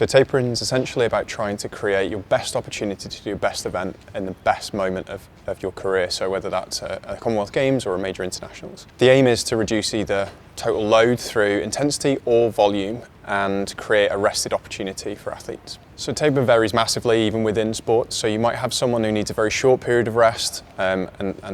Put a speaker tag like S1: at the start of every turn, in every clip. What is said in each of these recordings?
S1: So tapering is essentially about trying to create your best opportunity to do your best event in the best moment of your career. So whether that's a Commonwealth Games or a major internationals. The aim is to reduce either total load through intensity or volume and create a rested opportunity for athletes. So taper varies massively even within sports. So you might have someone who needs a very short period of rest and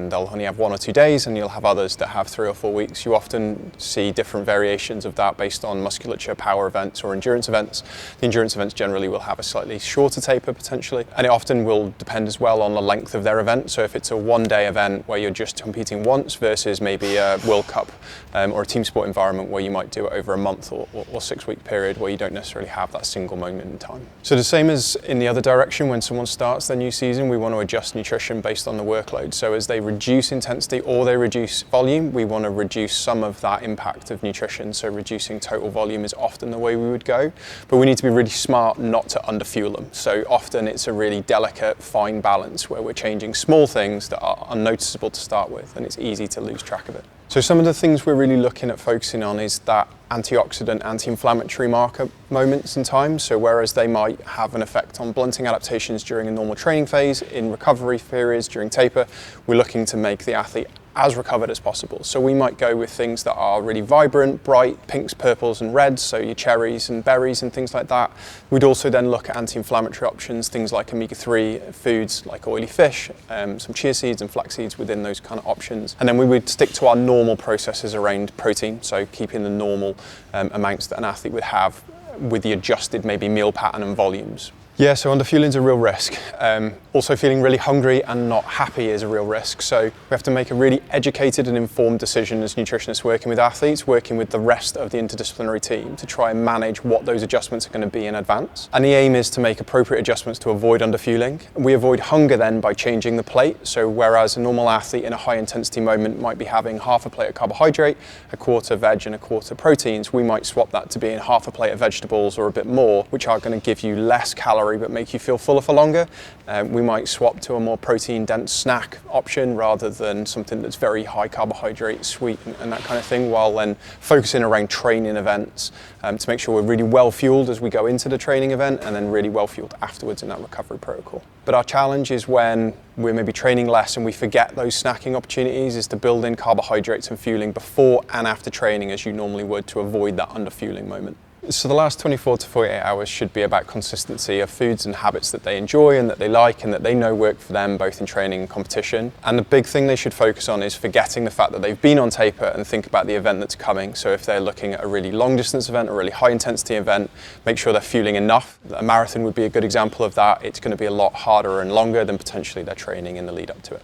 S1: they'll only have 1 or 2 days, and you'll have others that have 3 or 4 weeks. You often see different variations of that based on musculature power events or endurance events. The endurance events generally will have a slightly shorter taper potentially, and it often will depend as well on the length of their event. So if it's a 1-day event where you're just competing once versus maybe a World Cup or a team sport environment where you might do it over a month or 6-week period where you don't necessarily have that single moment in time. So the same as in the other direction, when someone starts their new season, we want to adjust nutrition based on the workload. So as they reduce intensity or they reduce volume, we want to reduce some of that impact of nutrition. So reducing total volume is often the way we would go, but we need to be really smart not to underfuel them. So often it's a really delicate, fine balance where we're changing small things that are unnoticeable to start with, and it's easy to lose track of it. So some of the things we're really looking at focusing on is that antioxidant, anti-inflammatory marker moments in time. So whereas they might have an effect on blunting adaptations during a normal training phase, in recovery periods during taper, we're looking to make the athlete as recovered as possible. So we might go with things that are really vibrant, bright, pinks, purples and reds, so your cherries and berries and things like that. We'd also then look at anti-inflammatory options, things like omega-3 foods like oily fish, some chia seeds and flax seeds within those kind of options. And then we would stick to our normal processes around protein, so keeping the normal amounts that an athlete would have with the adjusted maybe meal pattern and volumes. Yeah, so underfueling is a real risk. Also feeling really hungry and not happy is a real risk. So we have to make a really educated and informed decision as nutritionists working with athletes, working with the rest of the interdisciplinary team to try and manage what those adjustments are going to be in advance. And the aim is to make appropriate adjustments to avoid underfueling. We avoid hunger then by changing the plate. So whereas a normal athlete in a high intensity moment might be having half a plate of carbohydrate, a quarter veg and a quarter proteins, we might swap that to being half a plate of vegetables or a bit more, which are going to give you less calories but make you feel fuller for longer. We might swap to a more protein-dense snack option rather than something that's very high carbohydrate, sweet and that kind of thing, while then focusing around training events to make sure we're really well fueled as we go into the training event and then really well fueled afterwards in that recovery protocol. But our challenge is when we're maybe training less and we forget those snacking opportunities, is to build in carbohydrates and fueling before and after training as you normally would to avoid that underfueling moment. So the last 24 to 48 hours should be about consistency of foods and habits that they enjoy and that they like and that they know work for them both in training and competition. And the big thing they should focus on is forgetting the fact that they've been on taper and think about the event that's coming. So if they're looking at a really long distance event or a really high intensity event, make sure they're fueling enough. A marathon would be a good example of that. It's going to be a lot harder and longer than potentially their training in the lead up to it.